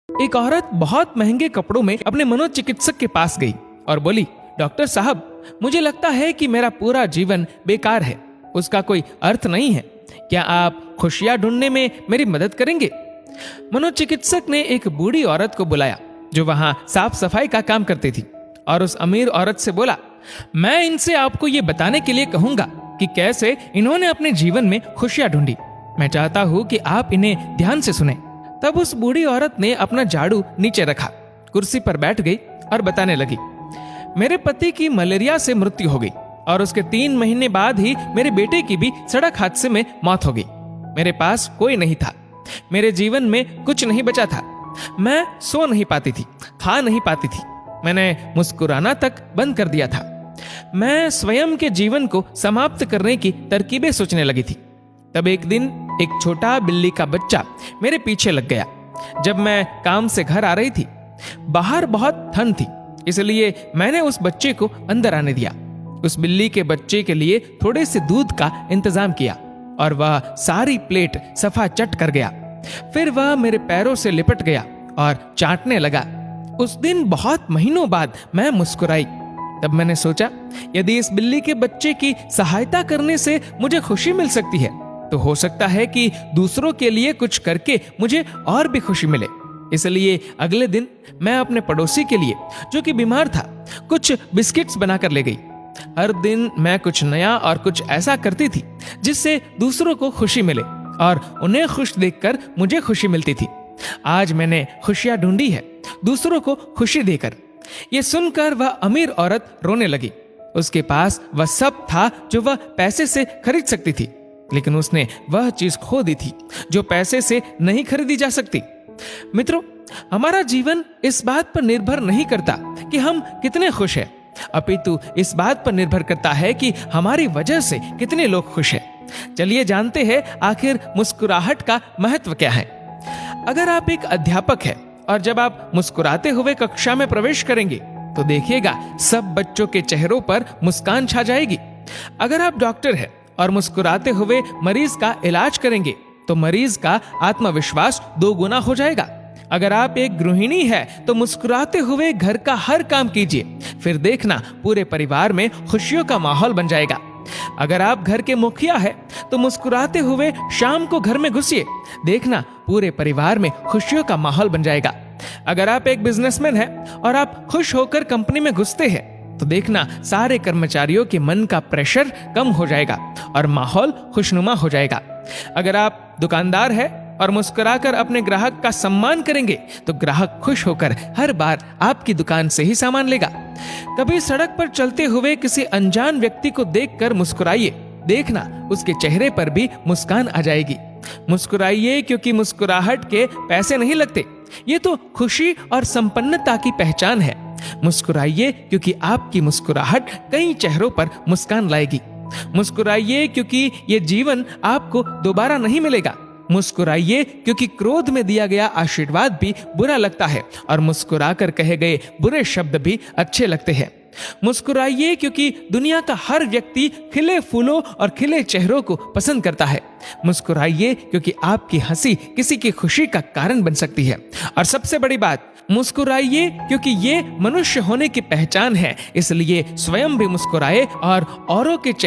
एक औरत बहुत महंगे कपड़ों में अपने मनोचिकित्सक के पास गई और बोली, डॉक्टर साहब, मुझे लगता है कि मेरा पूरा जीवन बेकार है, उसका कोई अर्थ नहीं है। क्या आप खुशियां ढूंढने में मेरी मदद करेंगे? मनोचिकित्सक ने एक बूढ़ी औरत को बुलाया जो वहां साफ सफाई का काम करती थी और उस अमीर औरत से बोला, मैं इनसे आपको ये बताने के लिए कहूंगा कि कैसे इन्होंने अपने जीवन में खुशियां ढूंढी। मैं चाहता हूं कि आप इन्हें ध्यान से सुने। तब उस बूढ़ी औरत ने अपना झाड़ू नीचे रखा, कुर्सी पर बैठ गई और बताने लगी, मेरे पति की मलेरिया से मृत्यु हो गई और उसके 3 महीने बाद ही मेरे बेटे की भी सड़क हादसे में मौत हो गई। मेरे पास कोई नहीं था, मेरे जीवन में कुछ नहीं बचा था। मैं सो नहीं पाती थी, खा नहीं पाती थी, मैंने मुस्कुराना तक बंद कर दिया था। मैं स्वयं के जीवन को समाप्त करने की तरकीबें सोचने लगी थी। तब एक दिन एक छोटा बिल्ली का बच्चा मेरे पीछे लग गया। जब मैं काम से घर आ रही थी, बाहर बहुत ठंड थी, इसलिए मैंने उस बच्चे को अंदर आने दिया। उस बिल्ली के बच्चे के लिए थोड़े से दूध का इंतजाम किया और वह सारी प्लेट सफा चट कर गया। फिर वह मेरे पैरों से लिपट गया और चाटने लगा। उस दिन बहुत महीनों बाद मैं मुस्कुराई। तब मैंने सोचा, यदि इस बिल्ली के बच्चे की सहायता करने से मुझे खुशी मिल सकती है, तो हो सकता है कि दूसरों के लिए कुछ करके मुझे और भी खुशी मिले। इसलिए अगले दिन मैं अपने पड़ोसी के लिए, जो कि बीमार था, कुछ बिस्किट्स बनाकर ले गई। हर दिन मैं कुछ नया और कुछ ऐसा करती थी जिससे दूसरों को खुशी मिले और उन्हें खुश देखकर मुझे खुशी मिलती थी। आज मैंने खुशियां ढूंढी है, दूसरों को खुशी देकर। यह सुनकर वह अमीर औरत रोने लगी। उसके पास वह सब था जो वह पैसे से खरीद सकती थी, लेकिन उसने वह चीज खो दी थी जो पैसे से नहीं खरीदी जा सकती। मित्रों, हमारा जीवन इस बात पर निर्भर नहीं करता कि हम कितने खुश हैं, अपितु इस बात पर निर्भर करता है कि हमारी वजह से कितने लोग खुश हैं। चलिए जानते हैं आखिर मुस्कुराहट का महत्व क्या है। अगर आप एक अध्यापक हैं और जब आप मुस्कुराते हुए कक्षा में प्रवेश करेंगे तो देखिएगा सब बच्चों के चेहरों पर मुस्कान छा जाएगी। अगर आप डॉक्टर हैं और मुस्कुराते हुए मरीज का इलाज करेंगे तो मरीज का आत्मविश्वास 2 गुना हो जाएगा। अगर आप एक गृहिणी है तो मुस्कुराते हुए घर का हर काम कीजिए, फिर देखना पूरे परिवार में खुशियों का माहौल बन जाएगा। अगर आप घर के मुखिया है तो मुस्कुराते हुए शाम को घर में घुसिए, देखना पूरे परिवार में खुशियों का माहौल बन जाएगा। अगर आप एक बिजनेसमैन है और आप खुश होकर कंपनी में घुसते हैं तो देखना सारे कर्मचारियों के मन का प्रेशर कम हो जाएगा और माहौल खुशनुमा हो जाएगा। अगर आप दुकानदार है और मुस्कुराकर अपने ग्राहक का सम्मान करेंगे तो ग्राहक खुश होकर हर बार आपकी दुकान से ही सामान लेगा। कभी सड़क पर चलते हुए किसी अनजान व्यक्ति को देखकर मुस्कुराइए, देखना उसके चेहरे पर भी मुस्कान आ जाएगी। मुस्कुराइए क्योंकि मुस्कुराहट के पैसे नहीं लगते, ये तो खुशी और संपन्नता की पहचान है। मुस्कुराइए क्योंकि आपकी मुस्कुराहट कई चेहरों पर मुस्कान लाएगी। मुस्कुराइए क्योंकि ये जीवन आपको दोबारा नहीं मिलेगा। मुस्कुराइए क्योंकि क्रोध में दिया गया आशीर्वाद भी बुरा लगता है और मुस्कुराकर कहे गए बुरे शब्द भी अच्छे लगते हैं। मुस्कुराइए क्योंकि दुनिया का हर व्यक्ति खिले फूलों और खिले चेहरों को पसंद करता है। मुस्कुराइए क्योंकि आपकी हंसी किसी की खुशी का कारण बन सकती है। और सबसे बड़ी बात, मुस्कुराइए क्योंकि ये मनुष्य होने की पहचान है, इसलिए स्वयं भी मुस्कुराए और औरों के